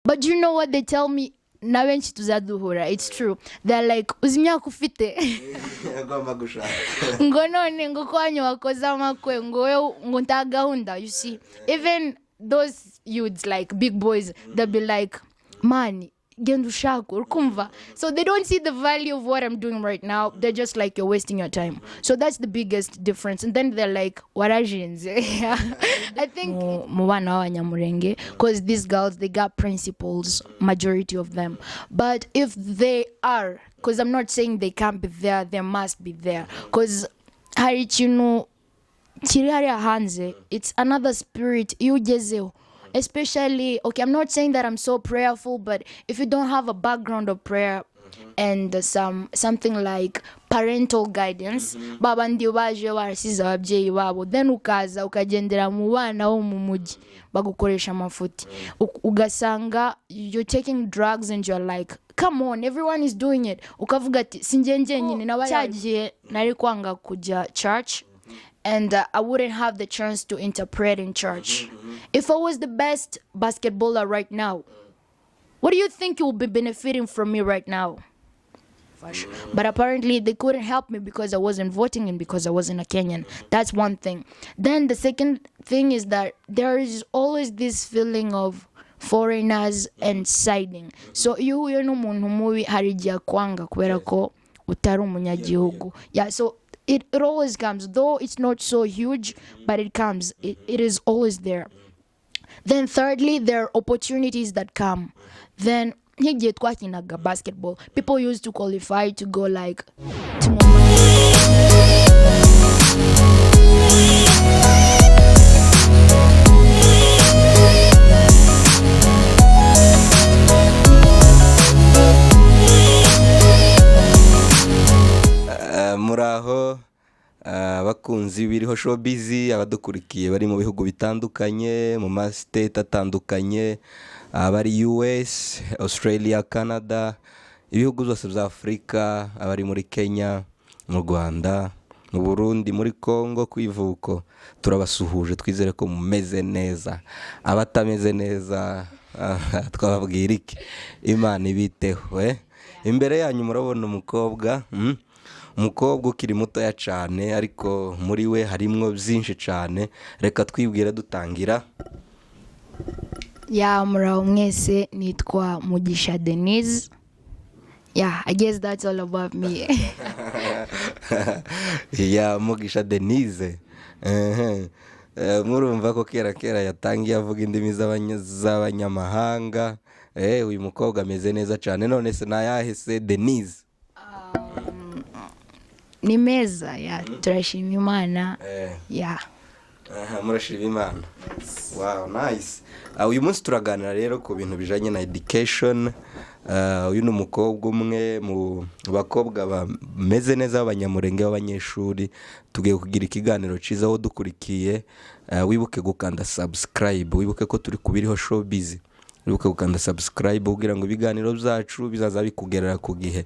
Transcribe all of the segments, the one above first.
But you know what they tell me? Na benshi tuzaduhura, it's true. They're like, uzimya ufite. Ngo none ngo kwanyu wakoza amakwe ngo ntagahunda. You see, even those youths like big boys, they'll be like, man, genda ushaka urukumva. So they don't see the value of what I'm doing right now. They're just like, you're wasting your time. So that's the biggest difference. And then they're like, warajinze. I think mubana w'Abanyamulenge, because these girls, they got principles, majority of them. But if they are, because I'm not saying they can't be there, they must be there. Because hari ikintu kiri hariya hanze, it's another spirit iyo ugezeho. Especially, okay, I'm not saying that I'm so prayerful, but if you don't have a background of prayer and something like parental guidance, baba ndio baje barasize ababyeyi babo, then ukaza ukagendera mu bana bo mu mujyi bagukoresha amafuti, ugasanga you're taking drugs and you're like, come on, everyone is doing it. Ukavuga ati sinjenje nyine nabayagiye nari kwanga kujya church. And I wouldn't have the chance to interpret in church. If I was the best basketballer right now, what do you think you will be benefiting from me right now? But apparently they couldn't help me because I wasn't voting and because I wasn't a Kenyan. That's one thing. Then the second thing is that there is always this feeling of foreigners and siding. So you no muntu mubi harijya kwanga kubera ko utari umunyagihugu. Yeah, so it always comes, though it's not so huge, but it comes. It is always there. Then thirdly, there are opportunities that come. Then nk'igihe twakinaga basketball, people used to qualify to go like to muraho abakunzi biriho showbiz, abadukurikiye bari mu bihugu bitandukanye, mu ma state atandukanye, abari US, Australia, Canada, ibihugu byose bya Afrika, abari muri Kenya, mu Rwanda, mu Burundi, muri Congo, kwivuko, turabasuhuje, twizere ko mumeze neza. Abatameze neza twababwira iki? Imana ibiteho. Imbere yanyu murabona umukobwa, umukobwa ukiri mutoya cyane, ariko muri we harimwo byinshi cyane. Reka twibwire dutangira. Yeah, muraho mwese, nitwa Mugisha Denise. Yeah, I guess that's all about me. Yeah, Mugisha Denise. Murumva ko kera yatangiye avuga indimi z'abanyamahanga. Uyu mukobwa ameze neza cyane. None se nayahise Denise? Ni meza, yeah, turashima Imana. Yeah. Murashima Imana. Wow, nice. Uyu munsi turaganira rero ku bintu bijanye na education. Uyu ni umukobwa umwe mu bakobwa bameze neza b'Abanyamulenge b'abanyeshuri. Tugiye kugira ikiganiro ciza aho dukurikiye. Wibuke gukanda subscribe, wibuke ko turi kubiriho showbiz. Wibuke gukanda subscribe kugira ngo ibiganiro byacu bizaza bikugerera ku gihe.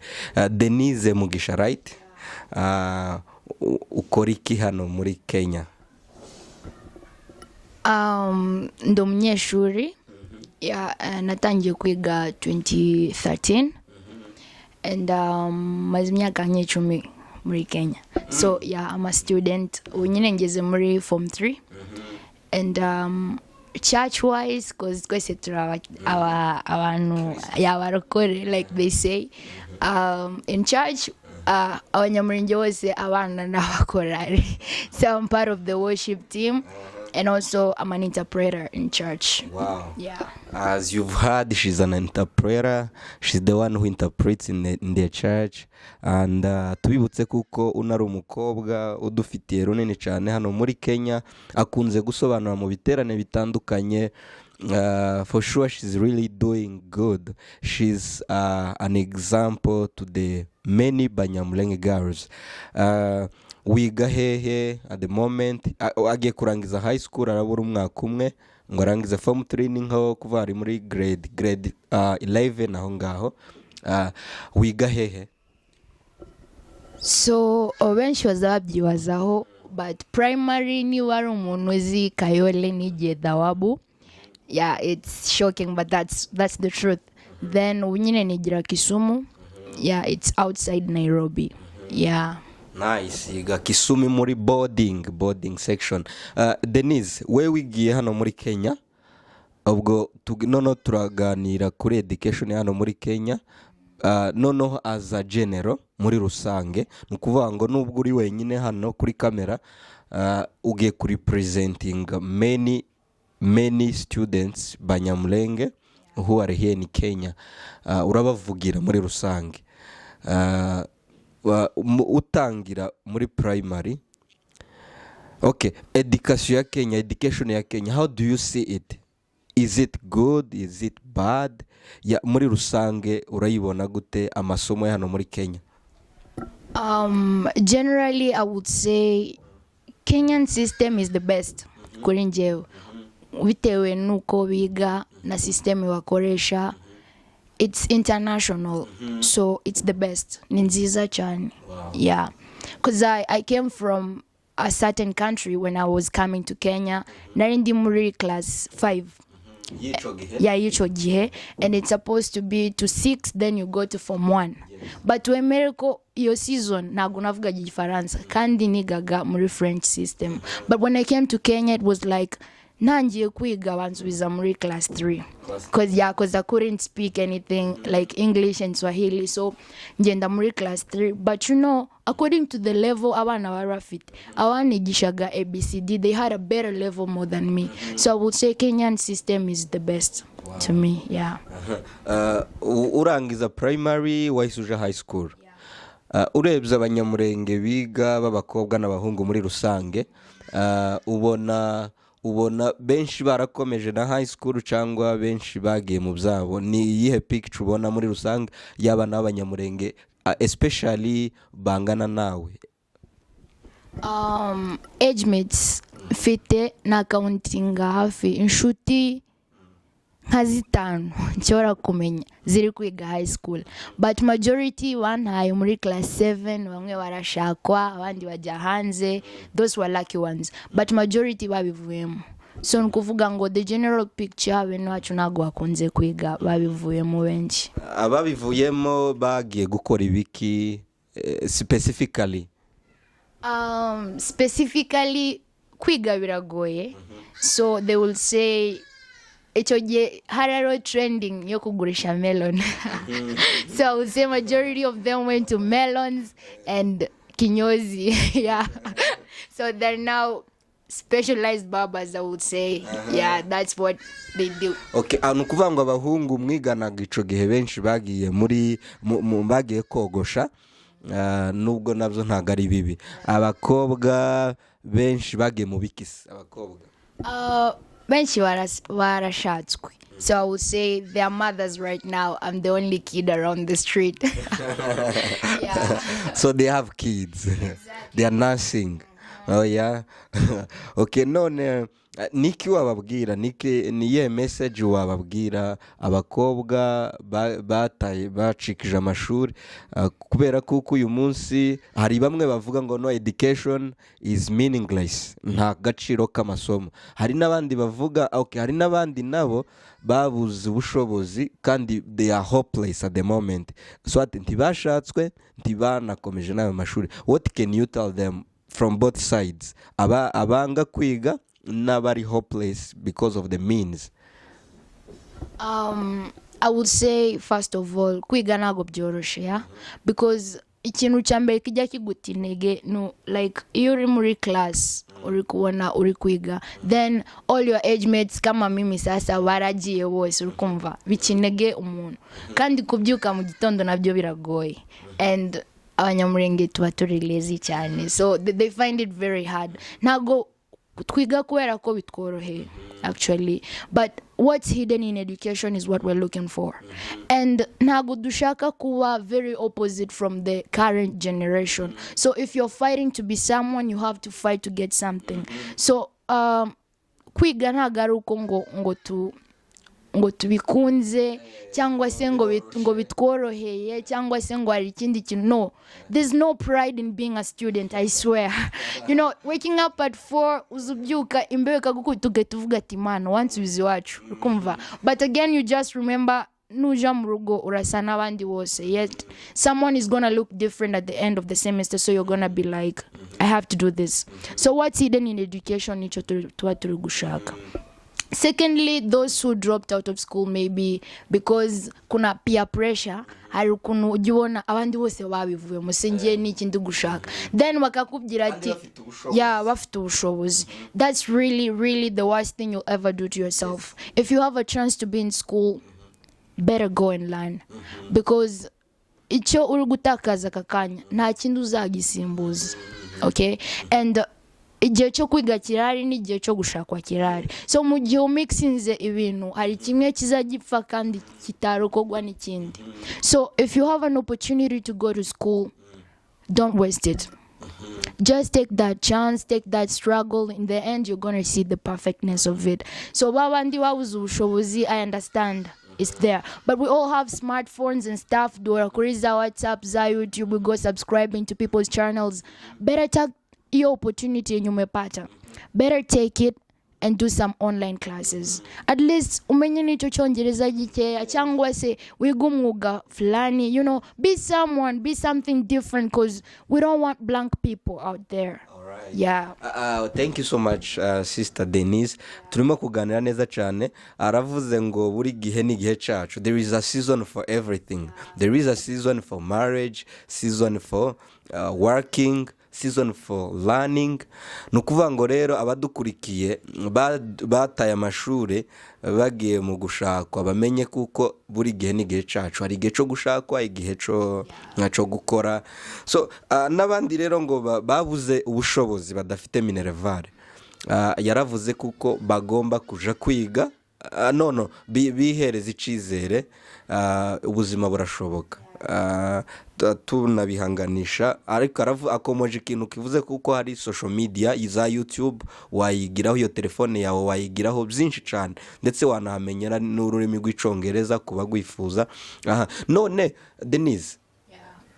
Denise Mugisha, right? Ukora iki hano muri Kenya? Ndi umunyeshuri. Natangiye kwiga 2013 and maze imyaka nk'icumi muri Kenya. So yeah, I'm a student. Unyine ngeze muri form 3 and church wise, cause twese turaba abantu yabarokore, like they say, in church Abanyamulenge bose abana n'abakorari. So I'm part of the worship team. And also, I'm an interpreter in church. Wow. Yeah. As you've heard, she's an interpreter. She's the one who interprets in the church. And tubibutse kuko unari umukobwa udufitiye runini cyane hano muri Kenya, akunze gusobanura mu biterane bitandukanye. For sure, she's really doing good. She's an example to the many Banyamulenge girls. Wiga hehe at the moment? Agiye kurangiza high school, arabura umwaka umwe ngo arangize form 3 nko kuva ari muri grade 11 aho ngaho. Wiga hehe? So benshi bazabyibazaho, but primary ni wari umuntu uzi Kayole n'igihe Dawabu. Yeah, it's shocking, but that's the truth. Then nyine nigira Kisumu. Yeah, it's outside Nairobi. Yeah. Nice, yiga Kisumu muri boarding section. Denise, we wigiye hano muri Kenya, ubwo noneho turaganira kuri education hano muri Kenya. Noneho as a general muri rusange, ni ukuvuga ngo nubwo uri wenyine hano kuri kamera, ugiye kuri presenting many students banyamulenge who are here in Kenya. Urabavugira muri rusange. Utangira muri primary. Okay, education ya Kenya, how do you see it? Is it good? Is it bad? Ya muri rusange urayibona gute amasomo hano muri Kenya? Generally I would say Kenyan system is the best kuri njyewe, bitewe nuko biga na system wakoresha. It's international, so it's the best. Ni nziza cyane. Yeah, because I came from a certain country when I was coming to Kenya. Nari ndi muri class 5. Yeah, yicho gihe, and it's supposed to be to 6, then you go to form 1. But to America your season ntago navuga Gifaransa kandi nigaga muri French system. But when I came to Kenya it was like nangiye kwiga bansubiza muri class 3 because I couldn't speak anything like English and Swahili, so ngenda muri class 3. But you know, according to the level abana bari bafite, abanigishaga ABCD, they had a better level more than me. So I would say Kenyan system is the best to me. Yeah. Urangiza primary wahise high school. Urebye abanyamurenge biga b'abakobwa n'abahungu muri rusange, ubona benshi barakomeje na high school cyangwa benshi bagiye mu byabo. Ni iyihe picture ubona muri rusange yaba n'abanyamurenge especially bangana nawe? Age mates mfite na counting hafi inshuti nka 5 nshobora kumenya ziri kwiga high school, but majority wantaye muri class 7, bamwe barashakwa abandi bajya hanze. Those were lucky ones, but majority babivuyemo. So nkuvuga ngo the general picture abantu wacu nago bakunze kwiga babivuyemo benshi. Ababivuyemo bagiye gukora ibiki specifically? Specifically kwiga biragoye. So they will say icyo gihe hararo trending yo kugurisha melon. So I would say majority of them went to melons and kinyozi. Yeah. So they're now specialized barbers, I would say. Yeah, that's what they do. Okay, nukuvuga ngo abahungu mwiganaga ico gihe benshi bagiye muri bagiye kogosha, nubwo nabyo ntago ari bibi. Abakobwa benshi bagiye mu bikisi. Abakobwa benshi barashatswe. So I would say their mothers right now. I'm the only kid around the street. Yeah. So they have kids. Exactly. They are nursing. Oh yeah. Okay, none niki wababwira, niye message wababwira abakobwa bataye bacikije amashuri, kubera kuko uyu munsi hari bamwe bavuga ngo no education is meaningless, nta gaciro k'amasomo. Hari nabandi bavuga okay, hari nabandi nabo babuze ubushobozi kandi they are hopeless at the moment, so ati ntibashatswe ntibanakomeje n'ayo mashuri. What can you tell them from both sides, abanga kwiga n'abari hopeless because of the means? I would say first of all kwiga ntago byoroshe, yeah? Because ikintu cyambere kijya kiguta intege no, like iyo uri muri class uri kubona uri kwiga, then all your age mates kama mimi sasa baragiye bose, uri kumva bikinege umuntu kandi kubyuka mu gitondo nabyo biragoye, and abanyamurenge tuba turi lazy cyane, so they find it very hard. Ntago twiga kubera ko bitworoheye actually, but what's hidden in education is what we're looking for. And ntago dushaka kuba very opposite from the current generation. So if you're fighting to be someone, you have to fight to get something. So kwiga ntago ari uko ngo ngo tubikunze cyangwa se ngo bitworoheye cyangwa se ngo hari ikindi kintu. No, there's no pride in being a student, I swear. You know, waking up at 4 uzubyuka imbeho ikagukubita ugahita uvuga ati mana wansubiza iwacu ukumva. But again, you just remember nuja mu rugo urasa n'abandi bose, yet someone is gonna look different at the end of the semester, so you're gonna be like, I have to do this. So what's hidden in education nicho tuba turi gushaka. Secondly, those who dropped out of school maybe because kuna peer pressure, hari ukuntu ujibona abandi bose babivuye musengiye n'iki ndi gushaka, then bakakubwira ati yeah bafite ubushobozi. That's really the worst thing you'll ever do to yourself. If you have a chance to be in school, better go and learn, because icyo uri gutakaza kakanya nta kindi uzagisimbuza. Okay, and igihe cyo kwiga kirari n'igihe cyo gushakwa kirari. So mu gihe umixinze ibintu hari kimwe kizagipfa kandi kitarokogwa n'ikindi. So if you have an opportunity to go to school, don't waste it. Just take that chance, take that struggle. In the end, you're going to see the perfectness of it. So babandi babuze ubushobozi, I understand. It's there, but we all have smartphones and stuff. Do a WhatsApp, YouTube. We go subscribing to people's channels. Better take your opportunity in umepata. Better take it and do some online classes. At least umenye nicho chongereza gikeya cyangwa se wiga umwuga fulani. You know, be someone, be something different, because we don't want blank people out there. Yeah. Thank you so much, Sister Denise. Turimo kuganira neza cyane. Aravuze ngo buri gihe ni gihe cyacu. There is a season for everything. There is a season for marriage, season for working, season for learning. Nukuvuga ngo rero abadukurikiye bataye amashuri bagiye mu gushakwa bamenye kuko buri gihe ni gihe cyacu. Hari igihe cyo gushakwa, igihe cyo gukora. So n'abandi rero ngo babuze ubushobozi badafite minerevare. Yaravuze kuko bagomba kuja kwiga. No bihereza icizere, ubuzima burashoboka. Tunabihanganisha, ariko akomoje ikintu kivuze kuko hari social media za YouTube wayigiraho, iyo telefone yawe wayigiraho byinshi cyane, ndetse wanahamenyera n'ururimi rw'icongereza kuba gwifuza. None Denise,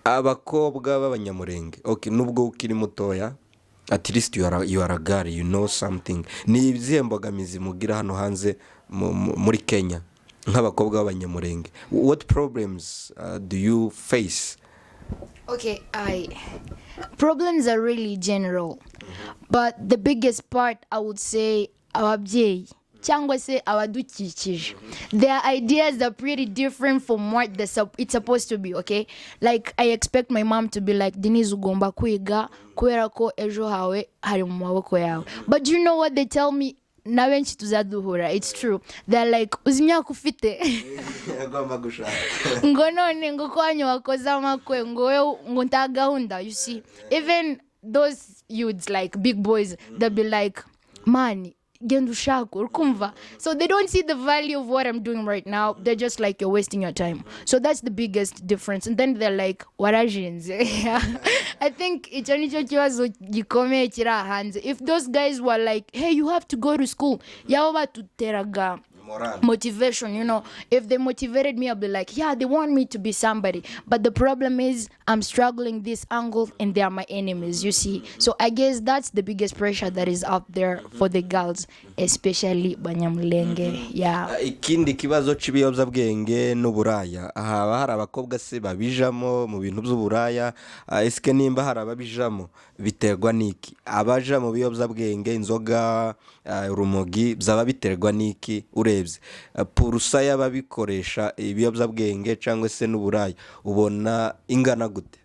abakobwa b'Abanyamulenge, okay, nubwo ukiri mutoya, at least you are a girl, you know something. Ni izihe mbogamizi mugira hano hanze muri Kenya nk'abakobwa b'Abanyamulenge? What problems do you face? Okay, problems are really general, but the biggest part I would say ababyeyi cyangwa se abadukikije, their ideas are pretty different from what it's supposed to be. Okay, like I expect my mom to be like, Denise ugomba kwiga kubera ko ejo hawe hari mu maboko yawe. But you know what they tell me? Na benshi tuzaduhura, it's true. They're like, uzi imyaka ufite ngo none ngo kwanyu wakoze amakwe ngo nta gahunda. You see, even those youths like big boys, they'll be like, man genda ushaka urukumva. So they don't see the value of what I'm doing right now. They're just like, you're wasting your time. So that's the biggest difference. And then they're like, warajinze. I think icyo nicyo kibazo gikomeye kiri hanze. If those guys were like, hey, you have to go to school, yabo batuteraga motivation. You know, if they motivated me, I'll be like, yeah, they want me to be somebody. But the problem is I'm struggling this angle and they are my enemies, you see. So I guess that's the biggest pressure that is out there for the girls, especially Umunyamulenge. Yeah. Ikindi kibazo cy'ibiyobyabwenge n'uburaya. Haba hari abakobwa se babijamo mu bintu by'uburaya. Eske nimba hari ababijamo biterwa niki? Abaja mu biyobyabwenge, inzoga, urumogi, byaba biterwa niki? Urebye purusa y'ababikoresha ibiyobyabwenge cyangwa se n'uburaya ubona ingana gute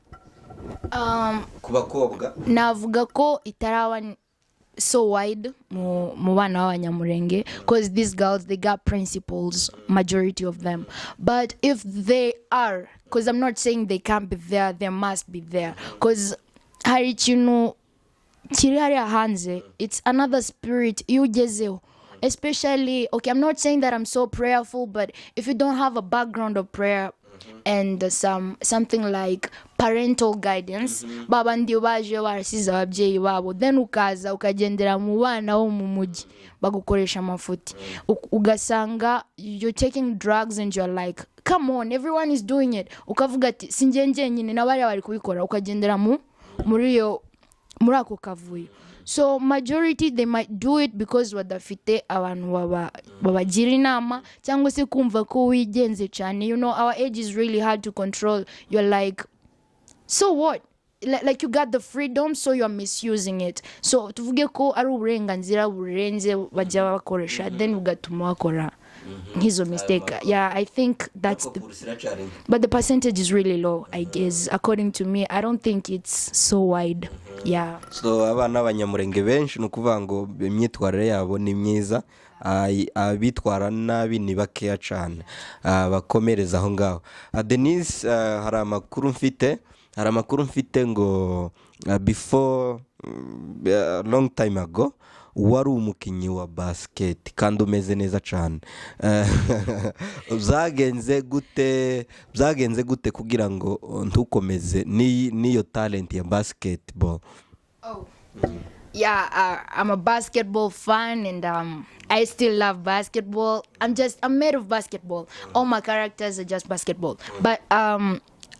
ku bakobwa? Navuga ko itaraba so wide mu bana b'Abanyamulenge, because these girls, they got principles, majority of them. But if they are, because I'm not saying they can't be there, they must be there, because hari ikintu kiri hariya hanze, it's another spirit iyo ugezeho. Especially, okay, I'm not saying that I'm so prayerful, but if you don't have a background of prayer, and something like parental guidance. Babandi baje barasize ababyeyi babo, then ukaza ukagendera mu bana bo mu mujyi bagukoresha amafuti, ugasanga you're taking drugs and you're like, come on, everyone is doing it. Ukavuga ati sinjenje nyine nabari bari kubikora, ukagendera muri ako kavuyo. So majority they might do it because badafite abantu babagira inama cyangwa se kumva ko wigenze cyane. You know, our age is really hard to control. You're like, so what? Like you got the freedom, so you're misusing it. So tuvuge ko ari uburenganzira burenze bajya bakoresha, then ugatuma bakora nk'izo mistake. Yeah, I think that's but the percentage is really low, I guess, according to me. I don't think it's so wide. Yeah. So abana b'Abanyamulenge benshi nukuvuga ngo imyitwarire yabo ni myiza, abitwara nabi ni bakeya cyane, bakomereza aho ngaho. Denise, hari amakuru mfite ngo before long time ago wari umukinnyi wa basket kandi umeze neza cyane. Byagenze gute kugira ngo ntukomeze niyo talent ya basketball? Yeah, I'm a basketball fan, and I still love basketball. I'm made of basketball. All my characters are just basketball. But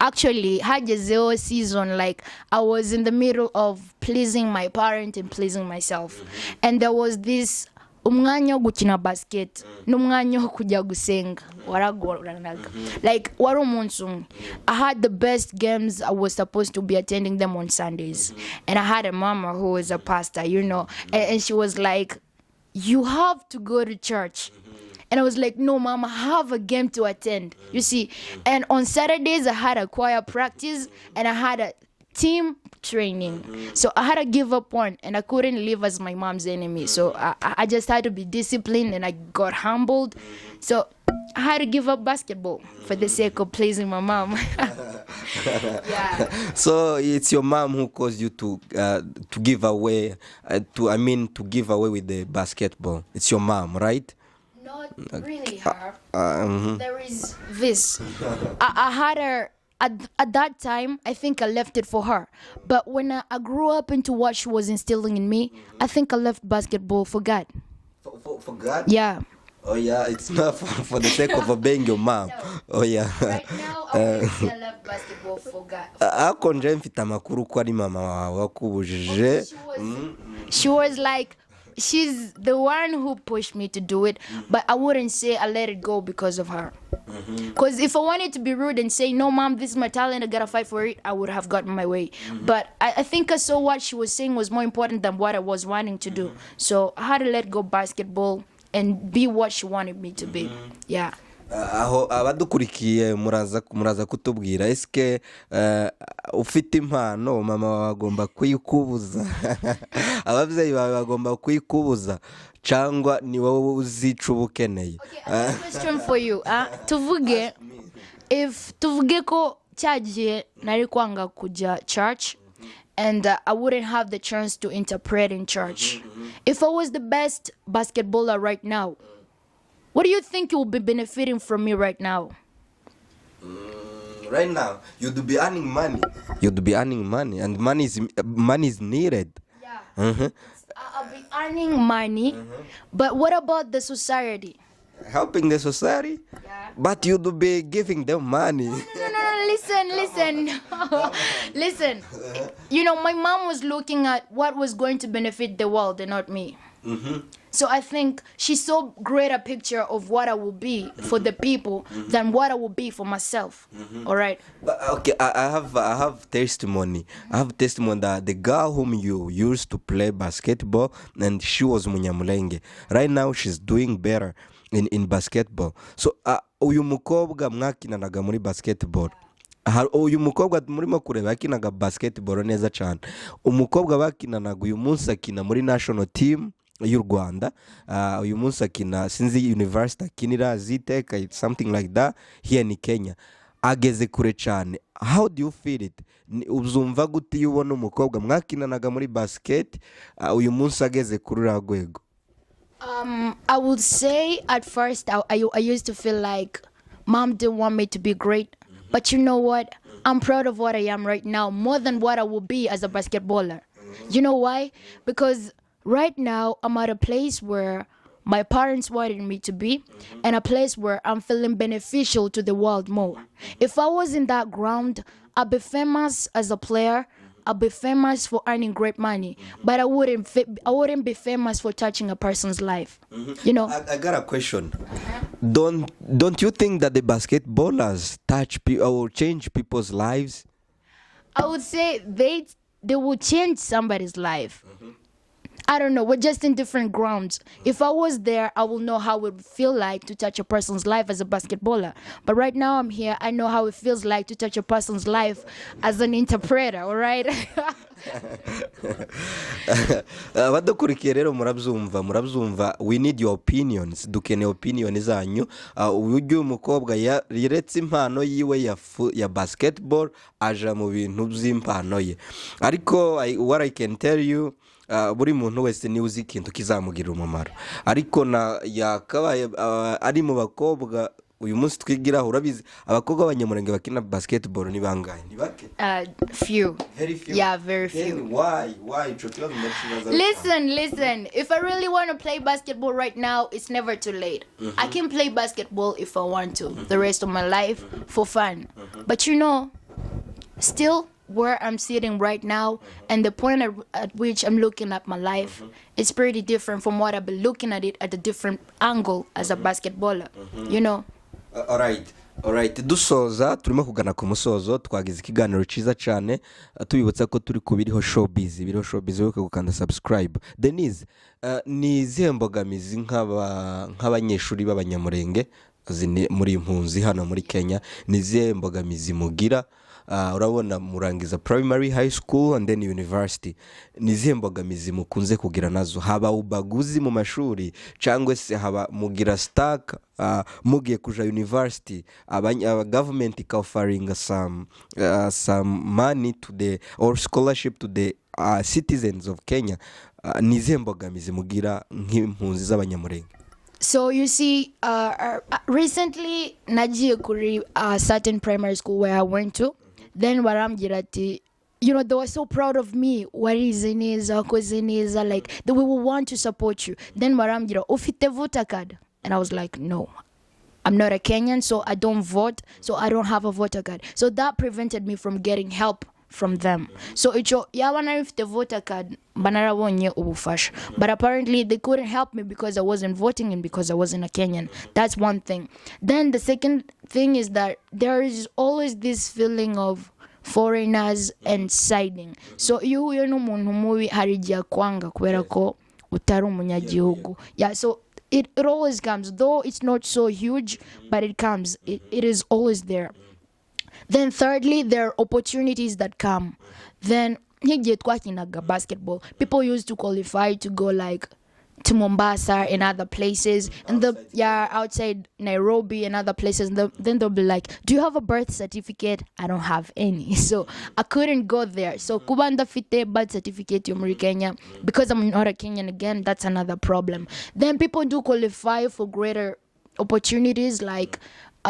actually, hagezeo season, like I was in the middle of pleasing my parent and pleasing myself, and there was this umwanya wo gukina basket n'umwanya wo kujya gusenga waragoranaga, like wari umunsi umwe. I had the best games. I was supposed to be attending them on Sundays, and I had a mama who was a pastor, you know, and she was like, you have to go to church. And I was like, no, mom, I have a game to attend, you see. And on Saturdays, I had a choir practice and I had a team training. So I had to give up one, and I couldn't live as my mom's enemy. So I just had to be disciplined, and I got humbled. So I had to give up basketball for the sake of pleasing my mom. Yeah. So it's your mom who caused you to give away, to give away with the basketball. It's your mom, right? Not really her. There is this. I had her at that time. I think I left it for her. But when I grew up into what she was instilling in me, I think I left basketball for God. For God? Yeah. Oh yeah, it's not for the sake of obeying your mom. No. Oh yeah. Right now, I wouldn't say I left basketball for God. Ako nje mfite amakuru ko ari mama wawe wakubujije. She was like, she's the one who pushed me to do it, but I wouldn't say I let it go because of her. Because if I wanted to be rude and say, no, mom, this is my talent, I gotta fight for it, I would have gotten my way. But I think I saw what she was saying was more important than what I was wanting to do. So I had to let go basketball and be what she wanted me to be. Yeah. Aho abadukurikiye muraza kutubwira eske ufite impano mama wawe agomba kuyikubuza ababyeyi bawe bagomba kuyikubuza cyangwa ni wowe uzica ubukeneye? Okay, I have a question for you. Tuvuge ko cyagiye nari kwanga kujya church, and I wouldn't have the chance to interpret in church. If I was the best basketballer right now, what do you think you will be benefiting from me right now? Right now, you'd be earning money. And money is needed. Yeah. I'll be earning money, but what about the society? Helping the society? Yeah. But you'd be giving them money. No, listen. Listen. You know, my mom was looking at what was going to benefit the world and not me. So I think she saw greater picture of what I will be for the people than what I will be for myself. All right. But, okay, I have testimony. I have testimony that the girl whom you used to play basketball, and she was Umunyamulenge. Right now she's doing better in basketball. So uyu mukobwa mwakinanaga muri basketball. Uyu mukobwa murimo kureba yakinaga basketball neza cyane. Umukobwa bakinanaga uyu munsi akina muri national team y'u Rwanda. Uyu munsi akina sinzi university akinira Ziteka, something like that, here in Kenya. Ageze kure cyane. How do you feel it? Uzumva gute iyo ubona umukobwa mwakinanaga muri basket uyu munsi ageze kuri ragwego? I would say at first I used to feel like mom didn't want me to be great. But you know what? I'm proud of what I am right now more than what I will be as a basketballer. You know why? Because right now I'm at a place where my parents wanted me to be, and a place where I'm feeling beneficial to the world more. If I was in that ground, I'd be famous as a player. I'd be famous for earning great money, but I wouldn't be famous for touching a person's life. You know. I got a question. Don't you think that the basketballers touch or change people's lives? I would say they will change somebody's life. I don't know. We're just in different grounds. If I was there, I will know how it would feel like to touch a person's life as a basketballer. But right now I'm here. I know how it feels like to touch a person's life as an interpreter, all right? Abadukurikiye rero murabyumva we need your opinions, dukeneye opinion zanyu. Uburyo umukobwa yaretse impano yiwe ya basketball aja mu bintu by'impano ye, ariko what I can tell you, buri muntu wese niwe uzi ikintu kizamugirira umumaro, ariko yakabaye ari mu bakobwa uyu munsi twigiraho. Urabizi abakobwa b'Abanyamulenge bakina basketball ni bangahe? Ni bake? Few. Very few. Yeah, very few. Then why Listen, if I really want to play basketball right now, it's never too late. I can play basketball if I want to the rest of my life for fun. But you know, still where I'm sitting right now and the point at which I'm looking at my life, it's pretty different from what I've been looking at it at a different angle as a basketballer, you know. Alright, dusoza turimo kugana ku musozo. Twagize ikiganiro ciza cyane, tubibutsa ko turi ku biriho showbiz wibuke gukanda subscribe. Denise, ni izihe mbogamizi nk'abanyeshuri b'Abanyamulenge muri impunzi hano muri Kenya, ni izihe mbogamizi mugira? Urabona murangiza primary, high school and then university, ni izihe mbogamizi mukunze kugira nazo? Haba ubaguzi mu mashuri cyangwa se haba mugira stack mugiye kuja university, government offering some money to the or scholarship to the citizens of Kenya, ni izihe mbogamizi mugira nk'impunzi z'Abanyamulenge? So you see, recently nagiye kuri a certain primary school where I went to. Then waramgira ati, you know, they were so proud of me. Warize neza, wakoze neza, like they will want to support you. Then waramgira, ufite voter card? And I was like, no, I'm not a Kenyan, so I don't vote, so I don't have a voter card. So that prevented me from getting help from them. So icho yawana ufite voter card banarabonye ubufasha. But apparently they couldn't help me because I wasn't voting and because I wasn't a Kenyan. That's one thing. Then the second thing is that there is always this feeling of foreigners and siding. So you n'umuntu mubi harijya kwanga kubera ko utari umunyagihugu. Yeah, so it always comes, though it's not so huge, but it comes. It is always there. Then thirdly, there are opportunities that come. Then basketball, people used to qualify to go like to Mombasa and other places, and outside Nairobi and other places. Then they'll be like, do you have a birth certificate? I don't have any, so I couldn't go there. So kubanda fite birth certificate muri Kenya, because I'm not a Kenyan again, that's another problem. Then people do qualify for greater opportunities like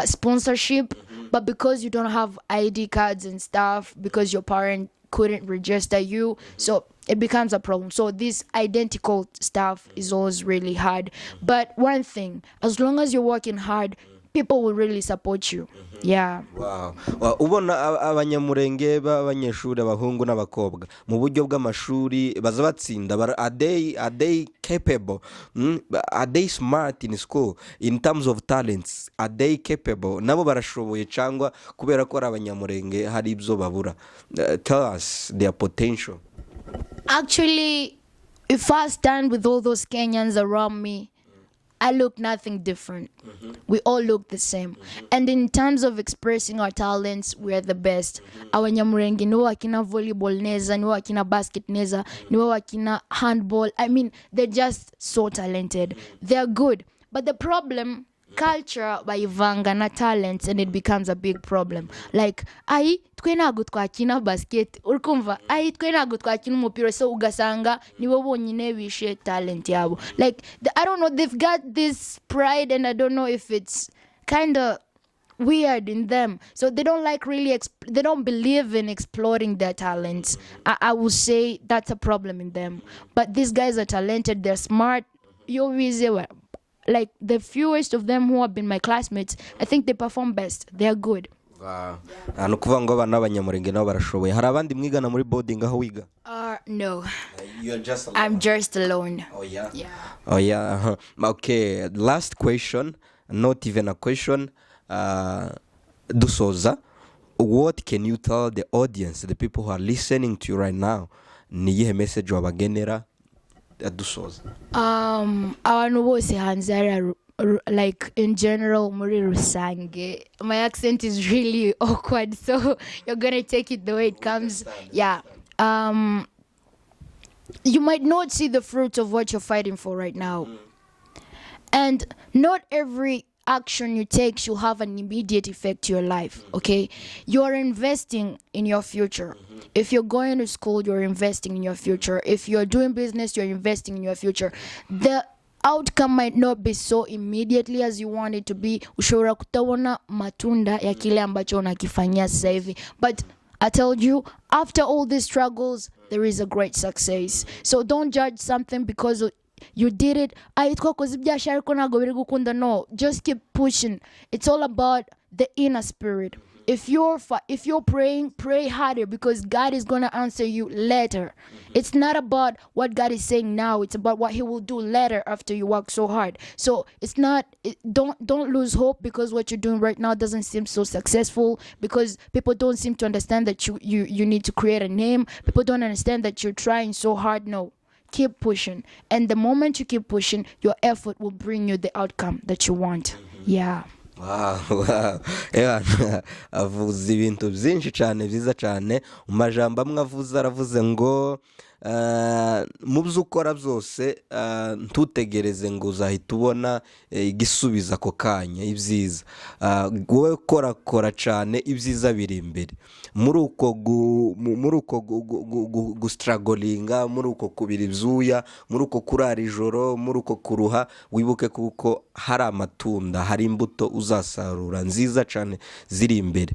sponsorship, but because you don't have ID cards and stuff, because your parent couldn't register you, so it becomes a problem. So this identical stuff is always really hard. But one thing, as long as you're working hard, people will really support you. Yeah. Wow. Ubona Abanyamulenge b'abanyeshuri abahungu n'abakobwa mu buryo bw'amashuri baza batsinda, are they capable? Are they smart in school in terms of talents? Are they capable? Nabo barashoboye cyangwa kubera ko ari Abanyamulenge hari ibyo babura? Tell us their potential. Actually, if I stand with all those Kenyans around me, I look nothing different. We all look the same. And in terms of expressing our talents, we are the best. Abanyamulenge nibo wakina volleyball neza, nibo wakina basket neza, nibo wakina handball. I mean, they're just so talented. They're good. But the problem, culture bayivanga na talents, and it becomes a big problem. Like, twe ntago twakina basket, urkumva, twe ntago twakina umupira, so ugasanga nibo bonyine bishe talent yabo. Like, I don't know, they've got this pride, and I don't know if it's kind of weird in them, so they don't like really they don't believe in exploring their talents. I would say that's a problem in them. But these guys are talented, they're smart. You like the fewest of them who have been my classmates, I think they perform best. They are good. ni ukuvuga ngo abana b'abanyamurenge nabo barashoboye. Hari abandi mwigana muri boarding aho wiga? No. You're just alone. I'm just alone. Oh yeah. Yeah. Oh yeah. Okay, last question, not even a question. Dusoza, what can you tell the audience, the people who are listening to you right now? Ni iyihe message wabagenera dusoza? Abantu bose hanze hari like in general muri rusange. My accent is really awkward, so you're gonna take it the way it comes. Yeah. You might not see the fruits of what you're fighting for right now. And not every action you take should have an immediate effect to your life, okay? You're investing in your future. If you're going to school, you're investing in your future. If you're doing business, you're investing in your future. The outcome might not be so immediately as you want it to be. Ushobora kutabona matunda ya kile ambacho unakifanyia sasa hivi. But I told you, after all these struggles, there is a great success. So don't judge something because you did it. No, just keep pushing. It's all about the inner spirit. If you're praying, pray harder, because God is going to answer you later. It's not about what God is saying now. It's about what he will do later after you work so hard. So don't lose hope because what you're doing right now doesn't seem so successful, because people don't seem to understand that you need to create a name. People don't understand that you're trying so hard. No. Keep pushing. And the moment you keep pushing, your effort will bring you the outcome that you want. Yeah. Wow. Avuze ibintu byinshi cyane byiza cyane. Mu majambo amwe aravuze ngo mu byo ukora byose ntutegereze ngo uzahita ubona igisubiza ako kanya ibyiza. Wowe kora cyane, ibyiza biri imbere. Muri uko gustragolinga, muri uko kubira ibyuya, muri uko kurara ijoro, muri uko kuruha, wibuke kuko hari amatunda, hari imbuto uzasarura nziza cyane ziri imbere.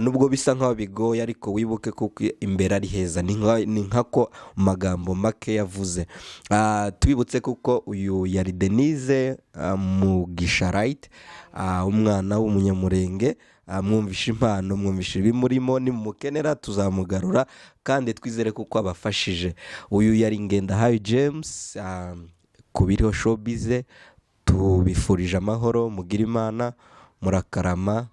Nubwo bisa nkaho bigoye, ariko wibuke kuko imbere ari heza. Ni nkako magambo make yavuze. Twibutse kuko uyu yari Denise Mugisha Right, umwana w'umunyamurenge. Mwumvishe impano, mwumvishe ibimurimo, nimukenera tuzamugarura kandi twizere kuko abafashije. Uyu yari Ngendahayo James, kubiriho showbiz. Tubifurije amahoro, mugira Imana, murakarama.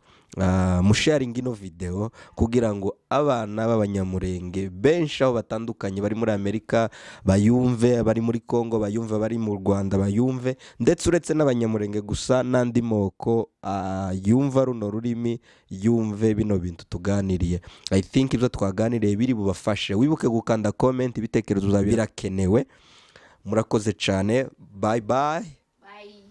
Musharinga ino video kugira ngo abana b'abanyamurenge benshi aho batandukanye bari muri Amerika bayumve, bari muri Congo bayumve, bari mu Rwanda bayumve, ndetse uretse n'abanyamurenge gusa n'andi moko yumva runo rurimi, yumve bino bintu tuganiriye. I think ibyo twaganiriye biri bubafashe. Wibuke gukanda comment, ibitekerezo birakenewe. Murakoze cyane. Bye bye. Bye.